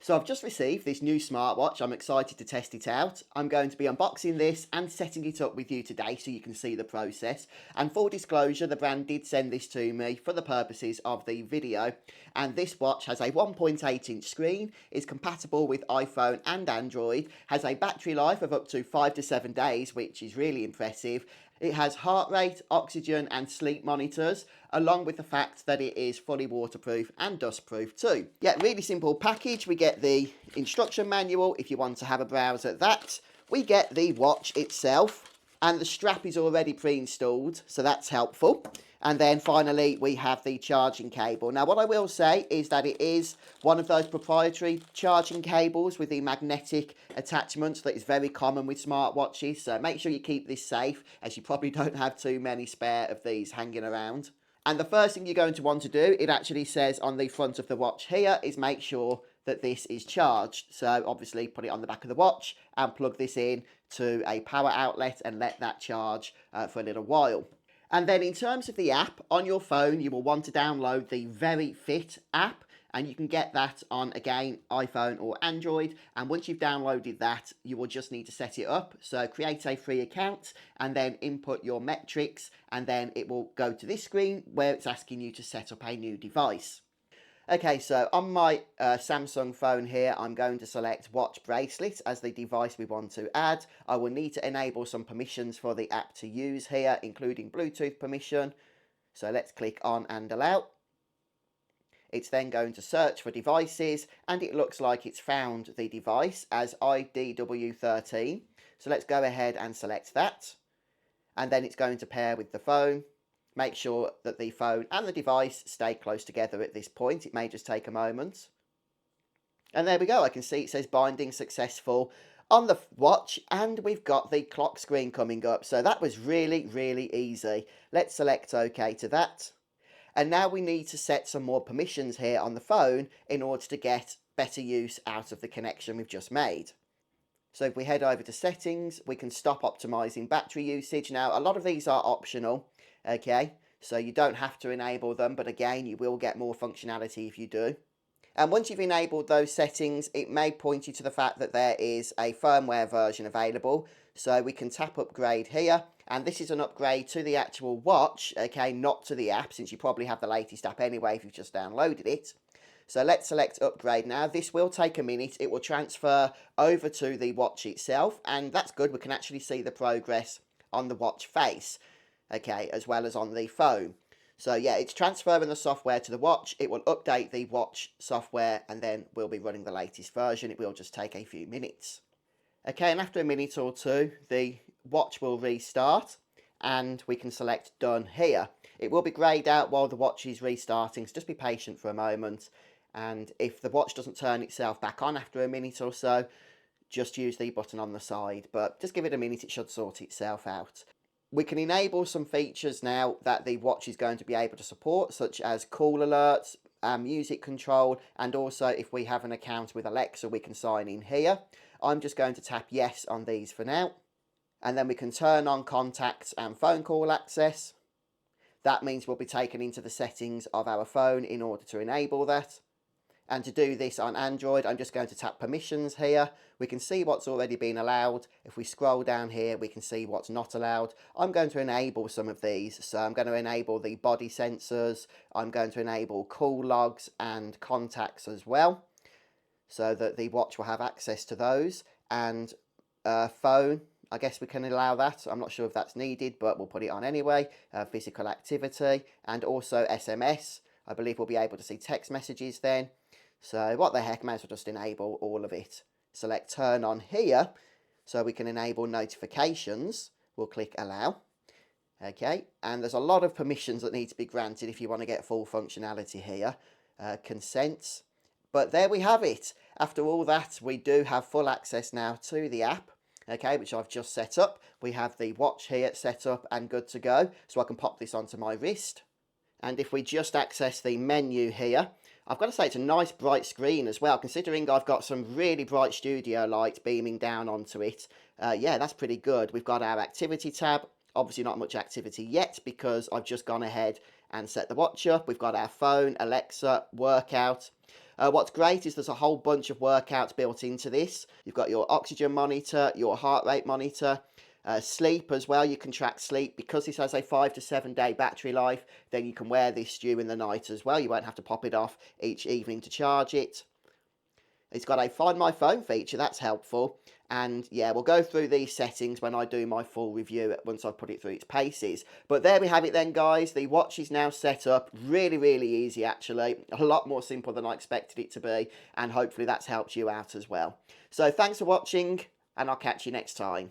So I've just received this new smartwatch. I'm excited to test it out. I'm going to be unboxing this and setting it up with you today so you can see the process. And full disclosure, the brand did send this to me for the purposes of the video. And this watch has a 1.8-inch screen, is compatible with iPhone and Android, has a battery life of up to 5 to 7 days, which is really impressive. It has heart rate, oxygen and sleep monitors, along with the fact that it is fully waterproof and dustproof too. Yeah, really simple package. We get the instruction manual if you want to have a browse at that. We get the watch itself, and the strap is already pre-installed, so that's helpful. And then finally we have the charging cable. Now what I will say is that it is one of those proprietary charging cables with the magnetic attachments that is very common with smartwatches, so make sure you keep this safe, as you probably don't have too many spare of these hanging around. And the first thing you're going to want to do, it actually says on the front of the watch here, is make sure that this is charged. So obviously put it on the back of the watch and plug this in to a power outlet and let that charge for a little while. And then in terms of the app, on your phone you will want to download the Very Fit app, and you can get that on, again, iPhone or Android. And once you've downloaded that, you will just need to set it up. So create a free account and then input your metrics, and then it will go to this screen where it's asking you to set up a new device. Okay, so on my Samsung phone here, I'm going to select watch bracelet as the device we want to add. I will need to enable some permissions for the app to use here, including Bluetooth permission. So let's click on and allow. It's then going to search for devices, and it looks like it's found the device as IDW13. So let's go ahead and select that. And then it's going to pair with the phone. Make sure that the phone and the device stay close together at this point. It may just take a moment. And there we go. I can see it says binding successful on the watch, and we've got the clock screen coming up. So that was really, really easy. Let's select OK to that. And now we need to set some more permissions here on the phone in order to get better use out of the connection we've just made. So if we head over to settings, we can stop optimizing battery usage. Now, a lot of these are optional. Okay, so you don't have to enable them, but again, you will get more functionality if you do. And once you've enabled those settings, it may point you to the fact that there is a firmware version available. So we can tap upgrade here, and this is an upgrade to the actual watch, okay, not to the app, since you probably have the latest app anyway if you've just downloaded it. So let's select upgrade now. This will take a minute. It will transfer over to the watch itself, and that's good. We can actually see the progress on the watch face, okay, as well as on the phone. So yeah, it's transferring the software to the watch. It will update the watch software, and then we'll be running the latest version. It will just take a few minutes. Okay, and after a minute or two, the watch will restart, and we can select done here. It will be greyed out while the watch is restarting, so just be patient for a moment. And if the watch doesn't turn itself back on after a minute or so, just use the button on the side, but just give it a minute, it should sort itself out. We can enable some features now that the watch is going to be able to support, such as call alerts, music control, and also if we have an account with Alexa, we can sign in here. I'm just going to tap yes on these for now. And then we can turn on contacts and phone call access. That means we'll be taken into the settings of our phone in order to enable that. And to do this on Android, I'm just going to tap permissions here. We can see what's already been allowed. If we scroll down here, we can see what's not allowed. I'm going to enable some of these. So I'm going to enable the body sensors. I'm going to enable call logs and contacts as well, so that the watch will have access to those. And phone, I guess we can allow that. I'm not sure if that's needed, but we'll put it on anyway. Physical activity, and also SMS. I believe we'll be able to see text messages then. So what the heck, might as well just enable all of it. Select turn on here, so we can enable notifications. We'll click allow. Okay, and there's a lot of permissions that need to be granted if you want to get full functionality here. Consents. But there we have it. After all that, we do have full access now to the app, okay, which I've just set up. We have the watch here set up and good to go, so I can pop this onto my wrist. And if we just access the menu here, I've got to say it's a nice bright screen as well, considering I've got some really bright studio light beaming down onto it. Yeah, that's pretty good. We've got our activity tab. Obviously not much activity yet because I've just gone ahead and set the watch up. We've got our phone, Alexa, workout. What's great is there's a whole bunch of workouts built into this. You've got your oxygen monitor, your heart rate monitor, sleep as well. You can track sleep. Because this has a 5 to 7 day battery life, then you can wear this during the night as well. You won't have to pop it off each evening to charge it. It's got a Find My Phone feature, that's helpful. And yeah, we'll go through these settings when I do my full review once I've put it through its paces. But there we have it then, guys. The watch is now set up. Really, really easy, actually. A lot more simple than I expected it to be. And hopefully that's helped you out as well. So thanks for watching, and I'll catch you next time.